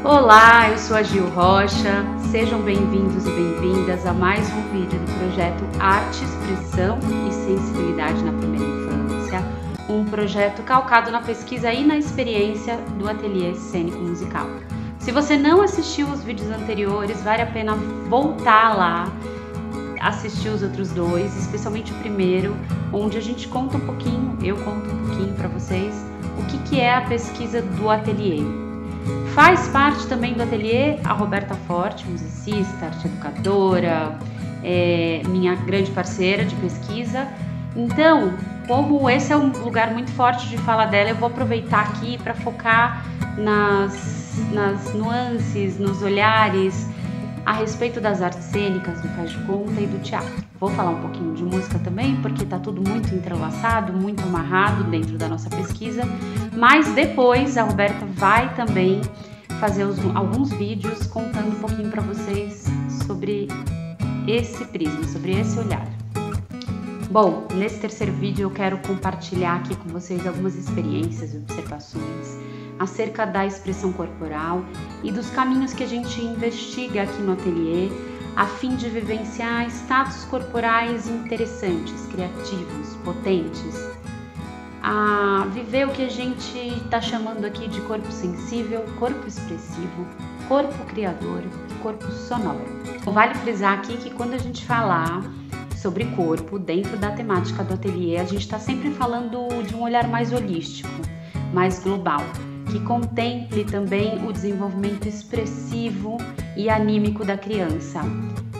Olá, eu sou a Gil Rocha, sejam bem-vindos e bem-vindas a mais um vídeo do projeto Arte, Expressão e Sensibilidade na Primeira Infância, um projeto calcado na pesquisa e na experiência do Ateliê Cênico Musical. Se você não assistiu os vídeos anteriores, vale a pena voltar lá, assistir os outros dois, especialmente o primeiro, onde a gente conta um pouquinho, eu conto um pouquinho para vocês, o que é a pesquisa do ateliê. Faz parte também do ateliê a Roberta Forte, musicista, arte educadora, minha grande parceira de pesquisa. Então, como esse é um lugar muito forte de fala dela, eu vou aproveitar aqui para focar nas nuances, nos olhares a respeito das artes cênicas, do faz de conta e do teatro. Vou falar um pouquinho de música também, porque está tudo muito entrelaçado, muito amarrado dentro da nossa pesquisa, mas depois a Roberta vai também fazer alguns vídeos contando um pouquinho para vocês sobre esse prisma, sobre esse olhar. Bom, nesse terceiro vídeo eu quero compartilhar aqui com vocês algumas experiências e observações acerca da expressão corporal e dos caminhos que a gente investiga aqui no ateliê a fim de vivenciar estados corporais interessantes, criativos, potentes, a viver o que a gente está chamando aqui de corpo sensível, corpo expressivo, corpo criador e corpo sonoro. Vale frisar aqui que quando a gente falar sobre corpo dentro da temática do ateliê, a gente está sempre falando de um olhar mais holístico, mais global, que contemple também o desenvolvimento expressivo e anímico da criança.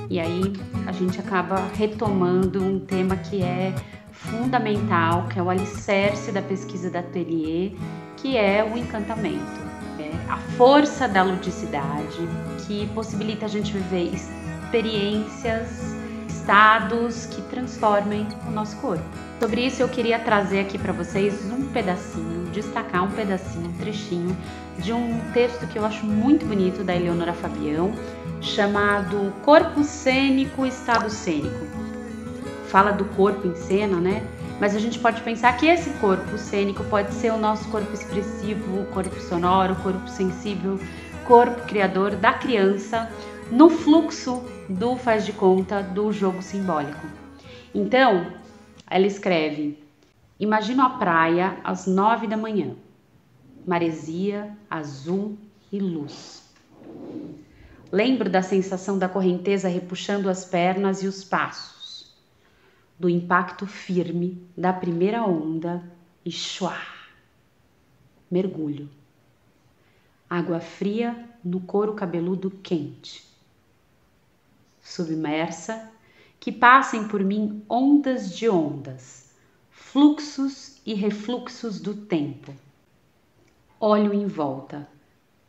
E aí a gente acaba retomando um tema que é fundamental, que é o alicerce da pesquisa do ateliê, que é o encantamento, a força da ludicidade, que possibilita a gente viver experiências, estados que transformem o nosso corpo. Sobre isso eu queria trazer aqui para vocês um pedacinho, destacar um pedacinho, um trechinho de um texto que eu acho muito bonito da Eleonora Fabião, chamado Corpo Cênico, Estado Cênico. Fala do corpo em cena, né? Mas a gente pode pensar que esse corpo cênico pode ser o nosso corpo expressivo, corpo sonoro, corpo sensível, corpo criador da criança, no fluxo do faz de conta, do jogo simbólico. Então, ela escreve: imagino a praia às 9 da manhã, maresia, azul e luz. Lembro da sensação da correnteza repuxando as pernas e os passos, do impacto firme da primeira onda e chuá, mergulho. Água fria no couro cabeludo quente. Submersa, que passem por mim ondas de ondas, fluxos e refluxos do tempo. Olho em volta,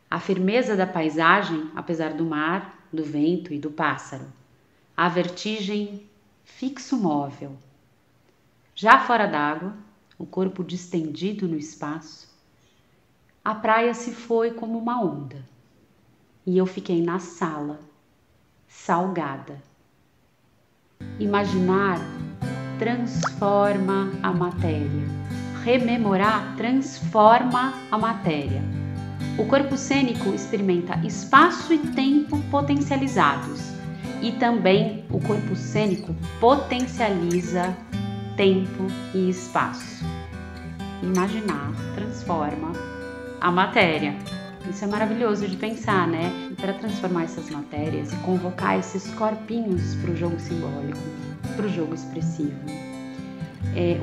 a firmeza da paisagem, apesar do mar, do vento e do pássaro. A vertigem fixo móvel. Já fora d'água, o corpo distendido no espaço, a praia se foi como uma onda, e eu fiquei na sala, salgada. Imaginar transforma a matéria. Rememorar transforma a matéria. O corpo cênico experimenta espaço e tempo potencializados. E também o corpo cênico potencializa tempo e espaço. Imaginar transforma a matéria. Isso é maravilhoso de pensar, né? Para transformar essas matérias e convocar esses corpinhos para o jogo simbólico, para o jogo expressivo.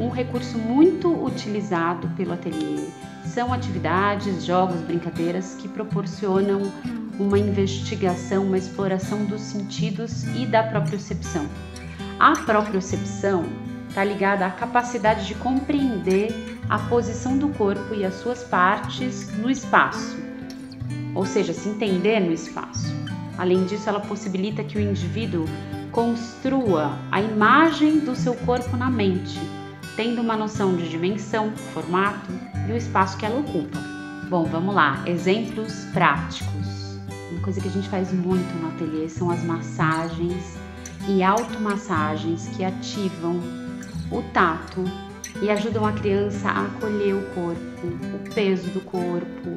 Um recurso muito utilizado pelo ateliê são atividades, jogos, brincadeiras que proporcionam uma investigação, uma exploração dos sentidos e da propriocepção. A propriocepção está ligada à capacidade de compreender a posição do corpo e as suas partes no espaço, ou seja, se entender no espaço. Além disso, ela possibilita que o indivíduo construa a imagem do seu corpo na mente, tendo uma noção de dimensão, formato e o espaço que ela ocupa. Bom, vamos lá, exemplos práticos. Uma coisa que a gente faz muito no ateliê são as massagens e automassagens que ativam o tato e ajudam a criança a acolher o corpo, o peso do corpo,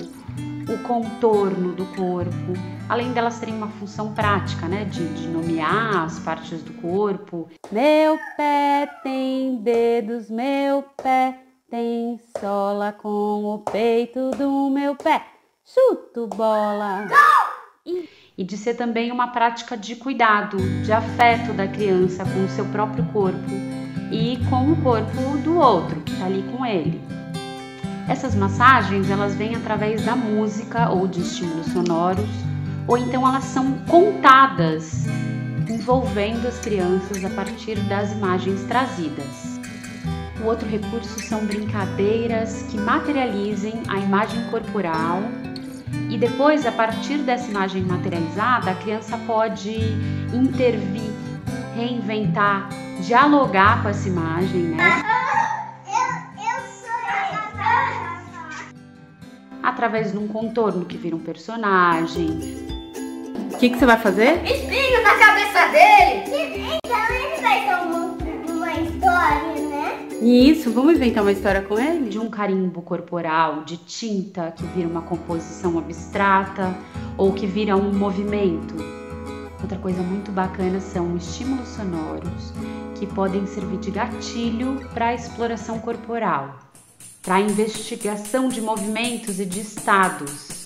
o contorno do corpo, além delas terem uma função prática, né, de nomear as partes do corpo. Meu pé tem dedos, meu pé tem sola com o peito do meu pé, chuto bola. E de ser também uma prática de cuidado, de afeto da criança com o seu próprio corpo e com o corpo do outro que está ali com ele. Essas massagens, elas vêm através da música ou de estímulos sonoros, ou então elas são contadas, envolvendo as crianças a partir das imagens trazidas. O outro recurso são brincadeiras que materializem a imagem corporal e depois, a partir dessa imagem materializada, a criança pode intervir, reinventar, dialogar com essa imagem, né? Através de um contorno que vira um personagem. O que você vai fazer? Espinho na cabeça dele! Então ele vai ter uma história, né? Isso, vamos inventar uma história com ele? De um carimbo corporal, de tinta que vira uma composição abstrata ou que vira um movimento. Outra coisa muito bacana são estímulos sonoros que podem servir de gatilho para a exploração corporal, para a investigação de movimentos e de estados.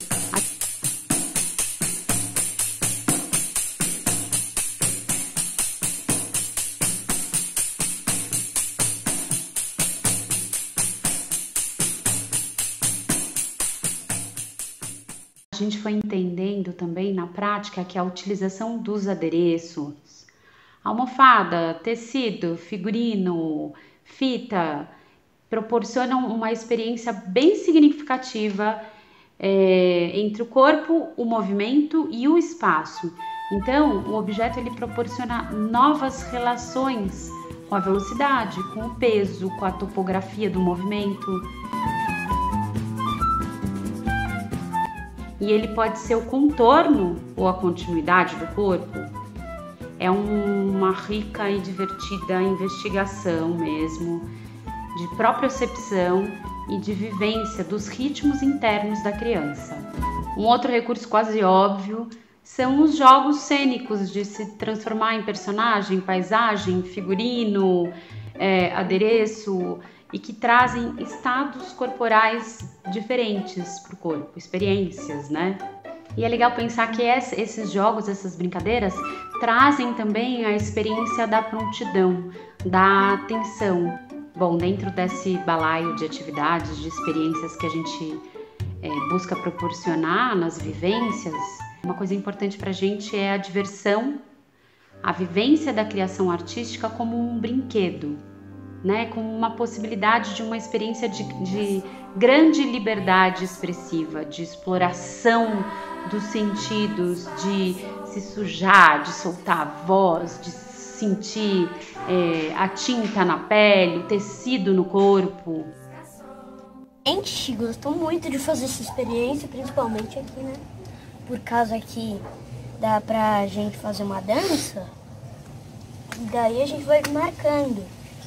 A gente foi entendendo também na prática que a utilização dos adereços, almofada, tecido, figurino, fita, proporcionam uma experiência bem significativa entre o corpo, o movimento e o espaço. Então, o objeto ele proporciona novas relações com a velocidade, com o peso, com a topografia do movimento. E ele pode ser o contorno ou a continuidade do corpo. É uma rica e divertida investigação mesmo, de propriocepção e de vivência dos ritmos internos da criança. Um outro recurso quase óbvio são os jogos cênicos de se transformar em personagem, paisagem, figurino, adereço, e que trazem estados corporais diferentes para o corpo, experiências, né? E é legal pensar que esses jogos, essas brincadeiras, trazem também a experiência da prontidão, da atenção. Bom, dentro desse balaio de atividades, de experiências que a gente busca proporcionar nas vivências, uma coisa importante para a gente é a diversão, a vivência da criação artística como um brinquedo, né? Como uma possibilidade de uma experiência de grande liberdade expressiva, de exploração dos sentidos, de se sujar, de soltar a voz, de sentir a tinta na pele, o tecido no corpo. A gente gostou muito de fazer essa experiência, principalmente aqui, né? Por causa que dá pra gente fazer uma dança, e daí a gente vai marcando.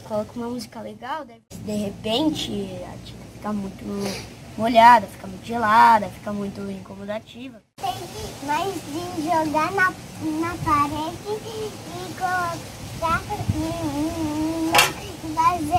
Coloca uma música legal, de repente a tinta fica muito molhada, fica muito gelada, fica muito incomodativa. Mas de jogar na parede e colocar e fazer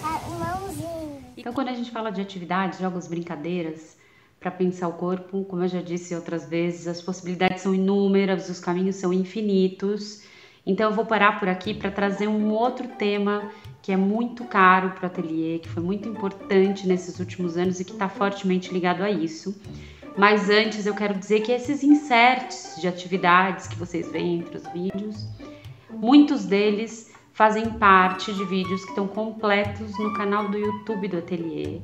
a mãozinha. Então, quando a gente fala de atividades, jogos, brincadeiras, para pensar o corpo, como eu já disse outras vezes, as possibilidades são inúmeras, os caminhos são infinitos. Então eu vou parar por aqui para trazer um outro tema que é muito caro para o ateliê, que foi muito importante nesses últimos anos e que está fortemente ligado a isso. Mas antes eu quero dizer que esses inserts de atividades que vocês veem entre os vídeos, muitos deles fazem parte de vídeos que estão completos no canal do YouTube do ateliê,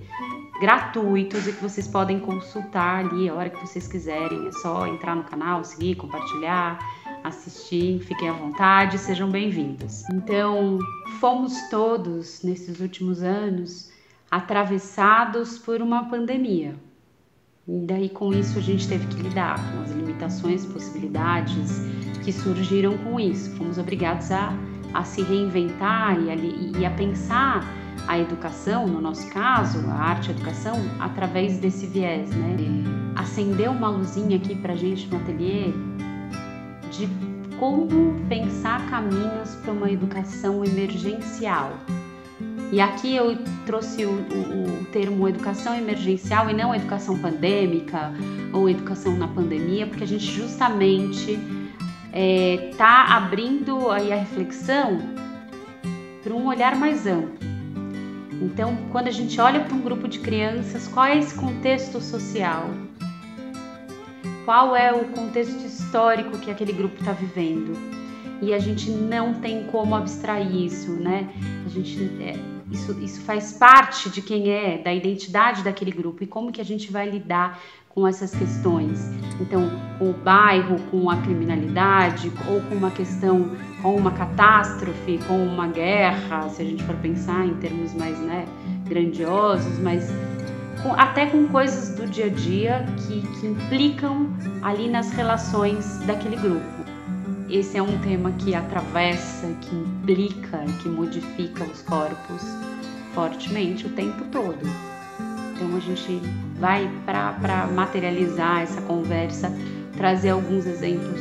gratuitos e que vocês podem consultar ali a hora que vocês quiserem. É só entrar no canal, seguir, compartilhar, assistir, fiquem à vontade, sejam bem-vindos. Então, fomos todos, nesses últimos anos, atravessados por uma pandemia. E daí, com isso, a gente teve que lidar com as limitações, possibilidades que surgiram com isso. Fomos obrigados a se reinventar e a pensar a educação, no nosso caso, a arte-educação, através desse viés, né? acendeu uma luzinha aqui pra gente no ateliê de como pensar caminhos para uma educação emergencial. E aqui eu trouxe o termo educação emergencial e não educação pandêmica ou educação na pandemia, porque a gente justamente está abrindo aí a reflexão para um olhar mais amplo. Então, quando a gente olha para um grupo de crianças, qual é esse contexto social? Qual é o contexto histórico que aquele grupo está vivendo? E a gente não tem como abstrair isso, né? Isso faz parte de quem é, da identidade daquele grupo e como que a gente vai lidar com essas questões. Então, com o bairro, com a criminalidade, ou com uma questão, com uma catástrofe, com uma guerra, se a gente for pensar em termos mais, né, grandiosos, mas até com coisas do dia a dia que implicam ali nas relações daquele grupo. Esse é um tema que atravessa, que implica, que modifica os corpos fortemente o tempo todo. Então a gente vai, para materializar essa conversa, trazer alguns exemplos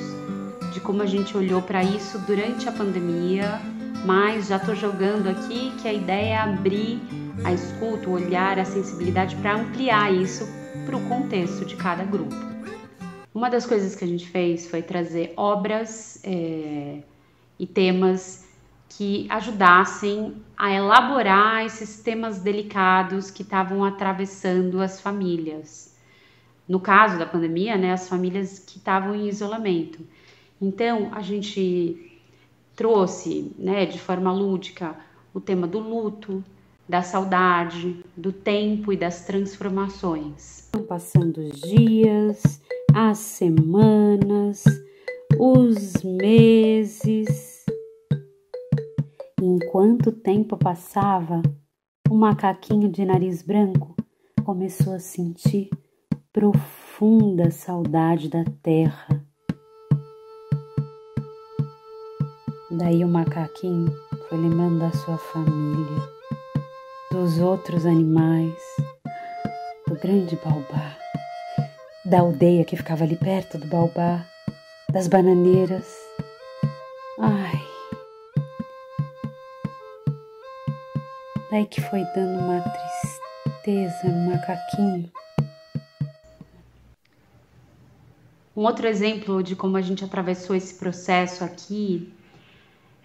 de como a gente olhou para isso durante a pandemia, mas já estou jogando aqui que a ideia é abrir a escuta, o olhar, a sensibilidade para ampliar isso para o contexto de cada grupo. Uma das coisas que a gente fez foi trazer obras e temas que ajudassem a elaborar esses temas delicados que estavam atravessando as famílias. No caso da pandemia, né, as famílias que estavam em isolamento. Então, a gente trouxe, né, de forma lúdica o tema do luto, da saudade, do tempo e das transformações. Estão passando os dias, as semanas, os meses. Enquanto o tempo passava, o macaquinho de nariz branco começou a sentir profunda saudade da terra. Daí o macaquinho foi lembrando da sua família, dos outros animais, do grande baobá, da aldeia que ficava ali perto do baobá, das bananeiras. Ai! Daí que foi dando uma tristeza no macaquinho. Um outro exemplo de como a gente atravessou esse processo aqui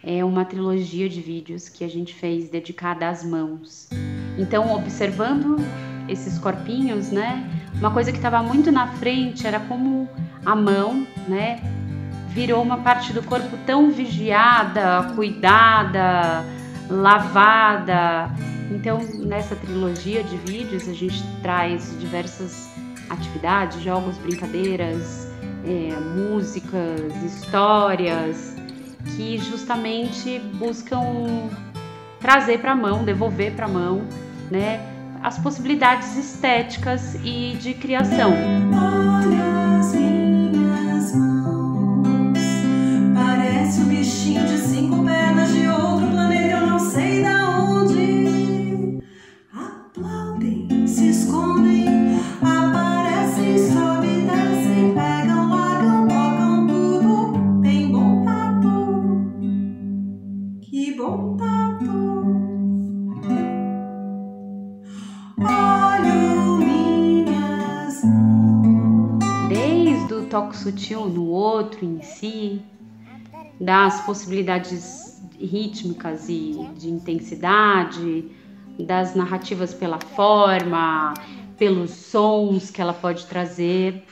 é uma trilogia de vídeos que a gente fez dedicada às mãos. Então, observando esses corpinhos, né, uma coisa que estava muito na frente era como a mão, né, virou uma parte do corpo tão vigiada, cuidada, lavada. Então, nessa trilogia de vídeos, a gente traz diversas atividades, jogos, brincadeiras, músicas, histórias, que justamente buscam trazer para a mão, devolver para a mão, né, as possibilidades estéticas e de criação. Olha as minhas mãos, parece um bichinho de 5 pernas de outro planeta, eu não sei da onde. Aplaudem, se escondem, aparecem, sobem, descem, pegam, largam, tocam tudo. Tem bom tato, que bom tato. Desde o toque sutil no outro em si, das possibilidades rítmicas e de intensidade, das narrativas pela forma, pelos sons que ela pode trazer.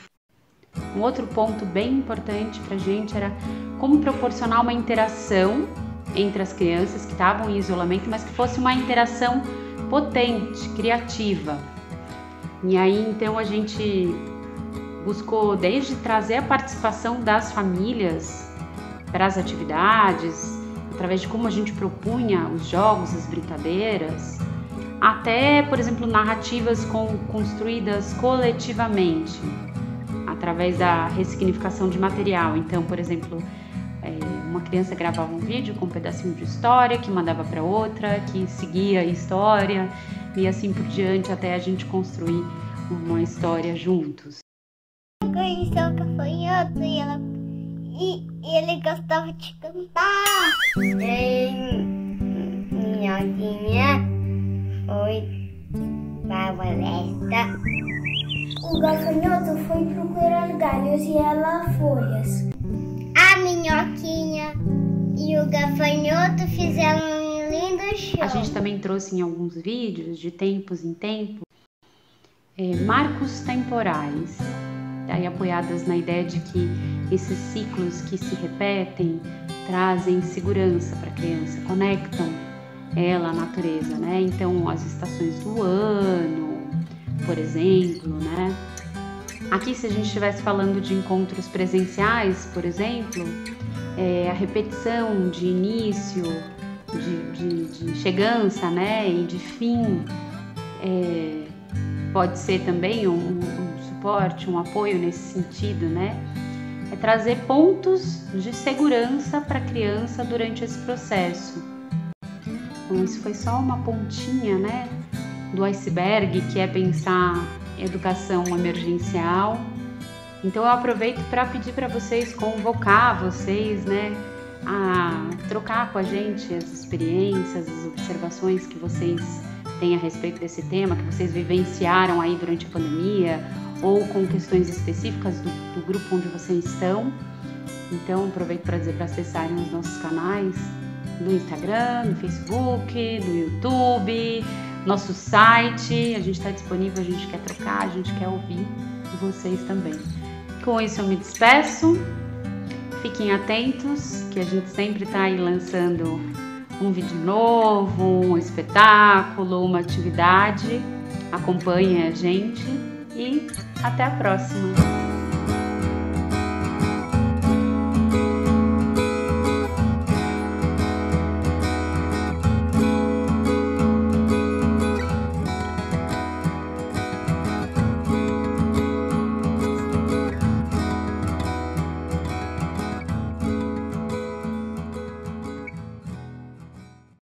Um outro ponto bem importante para a gente era como proporcionar uma interação entre as crianças que estavam em isolamento, mas que fosse uma interação potente, criativa. E aí, então, a gente buscou desde trazer a participação das famílias para as atividades, através de como a gente propunha os jogos, as brincadeiras, até, por exemplo, narrativas construídas coletivamente, através da ressignificação de material. Então, por exemplo, uma criança gravava um vídeo com um pedacinho de história que mandava para outra, que seguia a história e assim por diante, até a gente construir uma história juntos. conheceu o gafanhoto e ele gostava de cantar. Minhoquinha foi pra floresta. O gafanhoto foi procurar galhos e ela folhas. A minhoquinha e o gafanhoto fizeram um lindo show. A gente também trouxe em alguns vídeos, de tempos em tempos, marcos temporais, aí apoiadas na ideia de que esses ciclos que se repetem trazem segurança para a criança, conectam ela à natureza, né? Então, as estações do ano, por exemplo, né? Aqui, se a gente estivesse falando de encontros presenciais, por exemplo, a repetição de início, de chegança, né? E de fim, pode ser também um suporte, um apoio nesse sentido, né? É trazer pontos de segurança para a criança durante esse processo. Então, isso foi só uma pontinha, né, do iceberg, que é pensar educação emergencial. Então, eu aproveito para pedir para vocês, convocar vocês, né, a trocar com a gente as experiências, as observações que vocês têm a respeito desse tema, que vocês vivenciaram aí durante a pandemia, ou com questões específicas do grupo onde vocês estão. Então, aproveito para dizer para acessarem os nossos canais no Instagram, no Facebook, no YouTube, nosso site. A gente está disponível, a gente quer trocar, a gente quer ouvir vocês também. Com isso eu me despeço. Fiquem atentos, que a gente sempre está aí lançando um vídeo novo, um espetáculo, uma atividade. Acompanhem a gente e até a próxima!